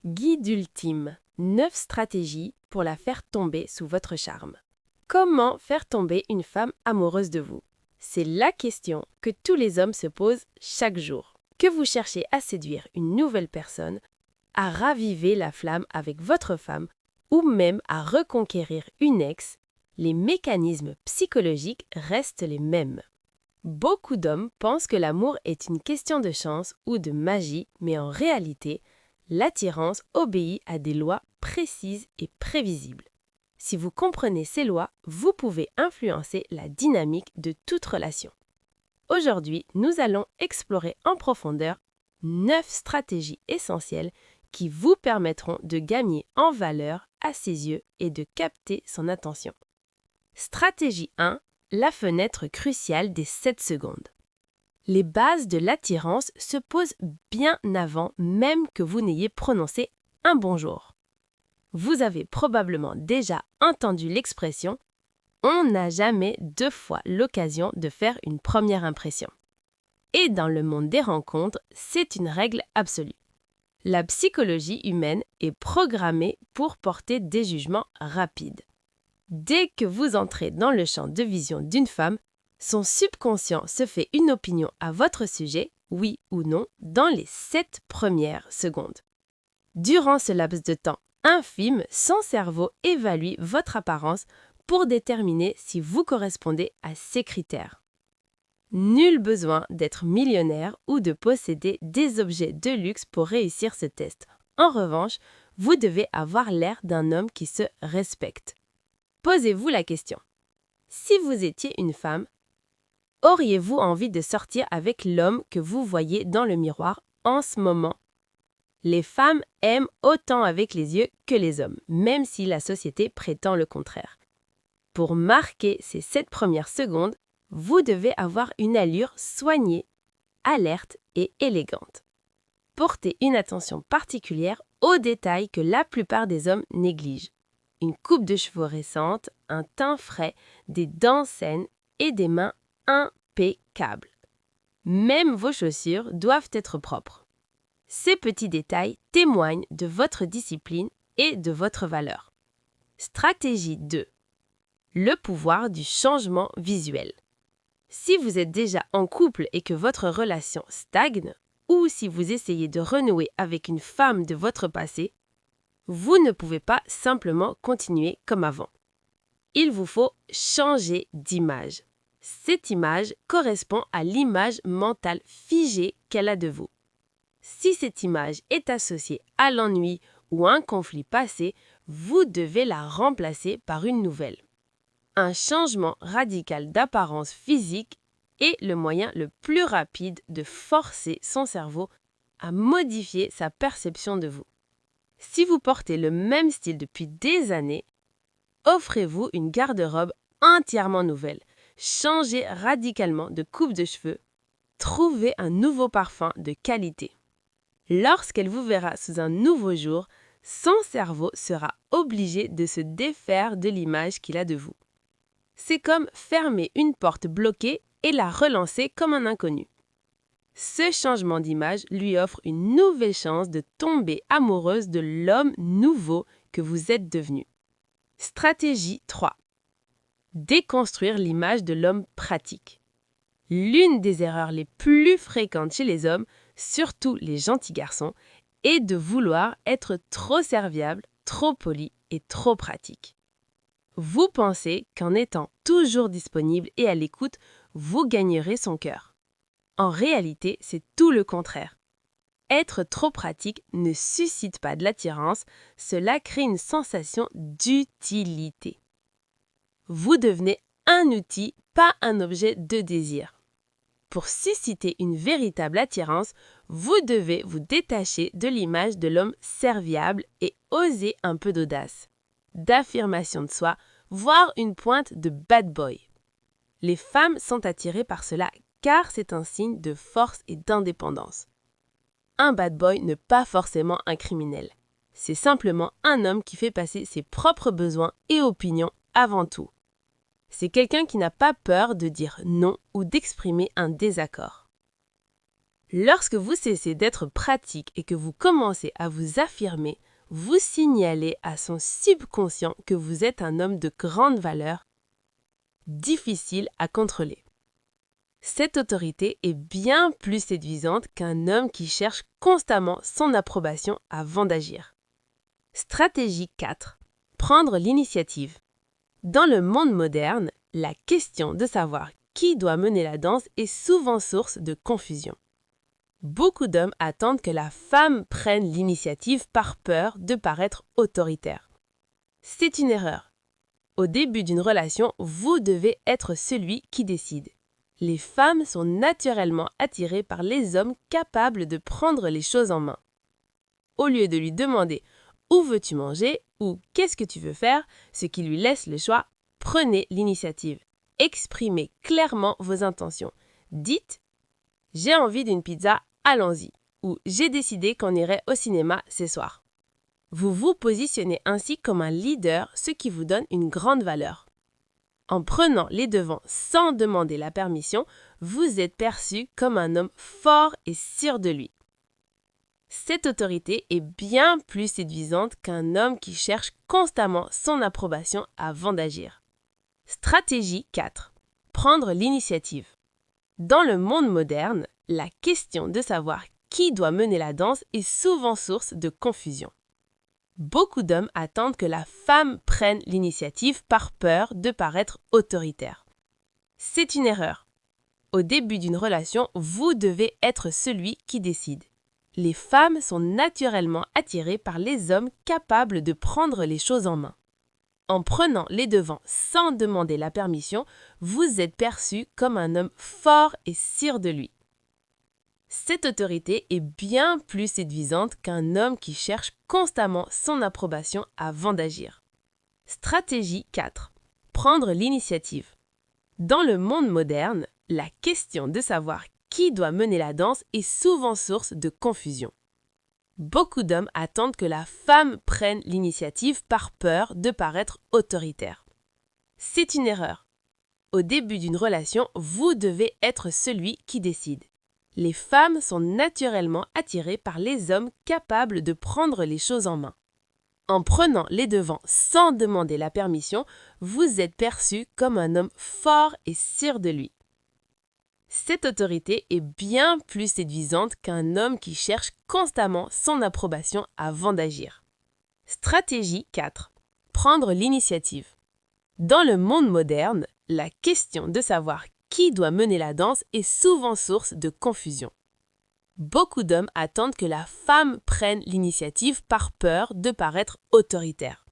Guide ultime, 9 stratégies pour la faire tomber sous votre charme. Comment faire tomber une femme amoureuse de vous? C'est la question que tous les hommes se posent chaque jour. Que vous cherchez à séduire une nouvelle personne, à raviver la flamme avec votre femme ou même à reconquérir une ex, les mécanismes psychologiques restent les mêmes. Beaucoup d'hommes pensent que l'amour est une question de chance ou de magie, mais en réalité, l'attirance obéit à des lois précises et prévisibles. Si vous comprenez ces lois, vous pouvez influencer la dynamique de toute relation. Aujourd'hui, nous allons explorer en profondeur 9 stratégies essentielles qui vous permettront de gagner en valeur à ses yeux et de capter son attention. Stratégie 1. La fenêtre cruciale des 7 secondes. Les bases de l'attirance se posent bien avant même que vous n'ayez prononcé un bonjour. Vous avez probablement déjà entendu l'expression « on n'a jamais 2 fois l'occasion de faire une première impression ». Et dans le monde des rencontres, c'est une règle absolue. La psychologie humaine est programmée pour porter des jugements rapides. Dès que vous entrez dans le champ de vision d'une femme, son subconscient se fait une opinion à votre sujet, oui ou non, dans les 7 premières secondes. Durant ce laps de temps infime, son cerveau évalue votre apparence pour déterminer si vous correspondez à ces critères. Nul besoin d'être millionnaire ou de posséder des objets de luxe pour réussir ce test. En revanche, vous devez avoir l'air d'un homme qui se respecte. Posez-vous la question. Si vous étiez une femme, auriez-vous envie de sortir avec l'homme que vous voyez dans le miroir en ce moment? Les femmes aiment autant avec les yeux que les hommes, même si la société prétend le contraire. Pour marquer ces 7 premières secondes, vous devez avoir une allure soignée, alerte et élégante. Portez une attention particulière aux détails que la plupart des hommes négligent. Une coupe de cheveux récente, un teint frais, des dents saines et des mains impeccables. Même vos chaussures doivent être propres. Ces petits détails témoignent de votre discipline et de votre valeur. Stratégie 2. Le pouvoir du changement visuel. Si vous êtes déjà en couple et que votre relation stagne, ou si vous essayez de renouer avec une femme de votre passé, vous ne pouvez pas simplement continuer comme avant. Il vous faut changer d'image. Cette image correspond à l'image mentale figée qu'elle a de vous. Si cette image est associée à l'ennui ou à un conflit passé, vous devez la remplacer par une nouvelle. Un changement radical d'apparence physique est le moyen le plus rapide de forcer son cerveau à modifier sa perception de vous. Si vous portez le même style depuis des années, offrez-vous une garde-robe entièrement nouvelle. Changez radicalement de coupe de cheveux. Trouvez un nouveau parfum de qualité. Lorsqu'elle vous verra sous un nouveau jour, son cerveau sera obligé de se défaire de l'image qu'il a de vous. C'est comme fermer une porte bloquée et la relancer comme un inconnu. Ce changement d'image lui offre une nouvelle chance de tomber amoureuse de l'homme nouveau que vous êtes devenu. Stratégie 3. Déconstruire l'image de l'homme pratique. L'une des erreurs les plus fréquentes chez les hommes, surtout les gentils garçons, est de vouloir être trop serviable, trop poli et trop pratique. Vous pensez qu'en étant toujours disponible et à l'écoute, vous gagnerez son cœur. En réalité, c'est tout le contraire. Être trop pratique ne suscite pas de l'attirance, cela crée une sensation d'utilité. Vous devenez un outil, pas un objet de désir. Pour susciter une véritable attirance, vous devez vous détacher de l'image de l'homme serviable et oser un peu d'audace, d'affirmation de soi, voire une pointe de bad boy. Les femmes sont attirées par cela car c'est un signe de force et d'indépendance. Un bad boy n'est pas forcément un criminel. C'est simplement un homme qui fait passer ses propres besoins et opinions avant tout. C'est quelqu'un qui n'a pas peur de dire non ou d'exprimer un désaccord. Lorsque vous cessez d'être pratique et que vous commencez à vous affirmer, vous signalez à son subconscient que vous êtes un homme de grande valeur, difficile à contrôler. Cette autorité est bien plus séduisante qu'un homme qui cherche constamment son approbation avant d'agir. Stratégie 4. Prendre l'initiative. Dans le monde moderne, la question de savoir qui doit mener la danse est souvent source de confusion. Beaucoup d'hommes attendent que la femme prenne l'initiative par peur de paraître autoritaire. C'est une erreur. Au début d'une relation, vous devez être celui qui décide. Les femmes sont naturellement attirées par les hommes capables de prendre les choses en main. Au lieu de lui demander « Où veux-tu manger ?» ou « Qu'est-ce que tu veux faire ?» ce qui lui laisse le choix, prenez l'initiative. Exprimez clairement vos intentions. Dites « J'ai envie d'une pizza, allons-y » ou « J'ai décidé qu'on irait au cinéma ce soir ». Vous vous positionnez ainsi comme un leader, ce qui vous donne une grande valeur. En prenant les devants sans demander la permission, vous êtes perçu comme un homme fort et sûr de lui. Cette autorité est bien plus séduisante qu'un homme qui cherche constamment son approbation avant d'agir. Stratégie 4. Prendre l'initiative. Dans le monde moderne, la question de savoir qui doit mener la danse est souvent source de confusion. Beaucoup d'hommes attendent que la femme prenne l'initiative par peur de paraître autoritaire. C'est une erreur. Au début d'une relation, vous devez être celui qui décide. Les femmes sont naturellement attirées par les hommes capables de prendre les choses en main. En prenant les devants sans demander la permission, vous êtes perçu comme un homme fort et sûr de lui. Cette autorité est bien plus séduisante qu'un homme qui cherche constamment son approbation avant d'agir. Stratégie 4. Prendre l'initiative. Dans le monde moderne, la question de savoir qui doit mener la danse est souvent source de confusion. Beaucoup d'hommes attendent que la femme prenne l'initiative par peur de paraître autoritaire. C'est une erreur. Au début d'une relation, vous devez être celui qui décide. Les femmes sont naturellement attirées par les hommes capables de prendre les choses en main. En prenant les devants sans demander la permission, vous êtes perçu comme un homme fort et sûr de lui. Cette autorité est bien plus séduisante qu'un homme qui cherche constamment son approbation avant d'agir. Stratégie 4. Prendre l'initiative. Dans le monde moderne, la question de savoir qui doit mener la danse est souvent source de confusion. Beaucoup d'hommes attendent que la femme prenne l'initiative par peur de paraître autoritaire.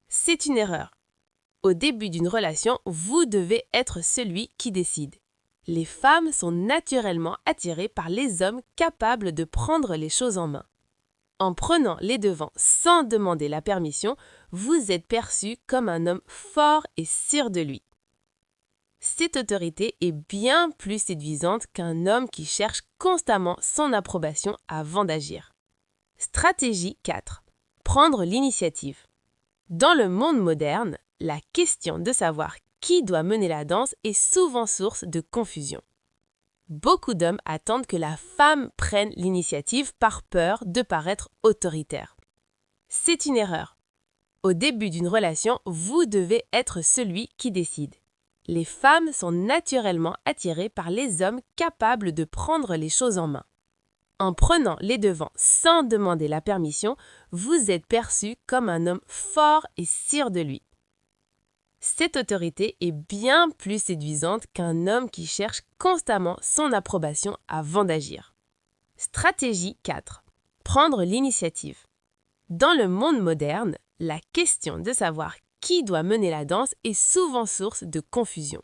C'est une erreur. Au début d'une relation, vous devez être celui qui décide. Les femmes sont naturellement attirées par les hommes capables de prendre les choses en main. En prenant les devants sans demander la permission, vous êtes perçu comme un homme fort et sûr de lui. Cette autorité est bien plus séduisante qu'un homme qui cherche constamment son approbation avant d'agir. Stratégie 4. Prendre l'initiative. Dans le monde moderne, la question de savoir qui doit mener la danse est souvent source de confusion. Beaucoup d'hommes attendent que la femme prenne l'initiative par peur de paraître autoritaire. C'est une erreur. Au début d'une relation, vous devez être celui qui décide. Les femmes sont naturellement attirées par les hommes capables de prendre les choses en main. En prenant les devants sans demander la permission, vous êtes perçu comme un homme fort et sûr de lui. Cette autorité est bien plus séduisante qu'un homme qui cherche constamment son approbation avant d'agir. Stratégie 4. Prendre l'initiative. Dans le monde moderne, la question de savoir qui doit mener la danse est souvent source de confusion.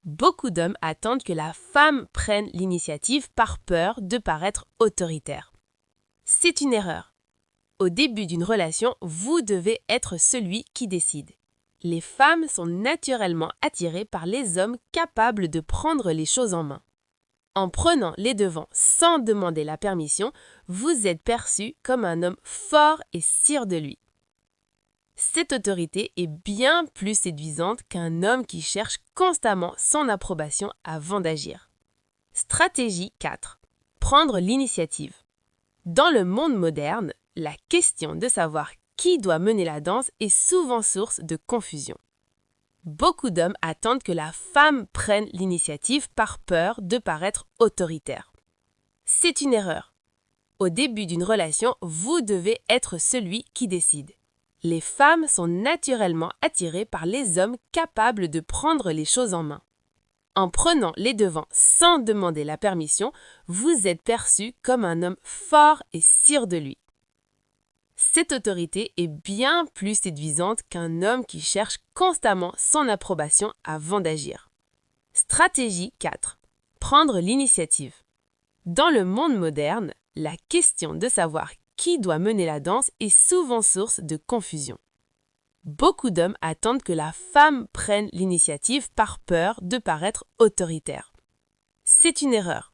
Beaucoup d'hommes attendent que la femme prenne l'initiative par peur de paraître autoritaire. C'est une erreur. Au début d'une relation, vous devez être celui qui décide. Les femmes sont naturellement attirées par les hommes capables de prendre les choses en main. En prenant les devants sans demander la permission, vous êtes perçu comme un homme fort et sûr de lui. Cette autorité est bien plus séduisante qu'un homme qui cherche constamment son approbation avant d'agir. Stratégie 4. Prendre l'initiative. Dans le monde moderne, la question de savoir qui doit mener la danse est souvent source de confusion. Beaucoup d'hommes attendent que la femme prenne l'initiative par peur de paraître autoritaire. C'est une erreur. Au début d'une relation, vous devez être celui qui décide. Les femmes sont naturellement attirées par les hommes capables de prendre les choses en main. En prenant les devants sans demander la permission, vous êtes perçu comme un homme fort et sûr de lui. Cette autorité est bien plus séduisante qu'un homme qui cherche constamment son approbation avant d'agir. Stratégie 4. Prendre l'initiative. Dans le monde moderne, la question de savoir qui doit mener la danse est souvent source de confusion. Beaucoup d'hommes attendent que la femme prenne l'initiative par peur de paraître autoritaire. C'est une erreur.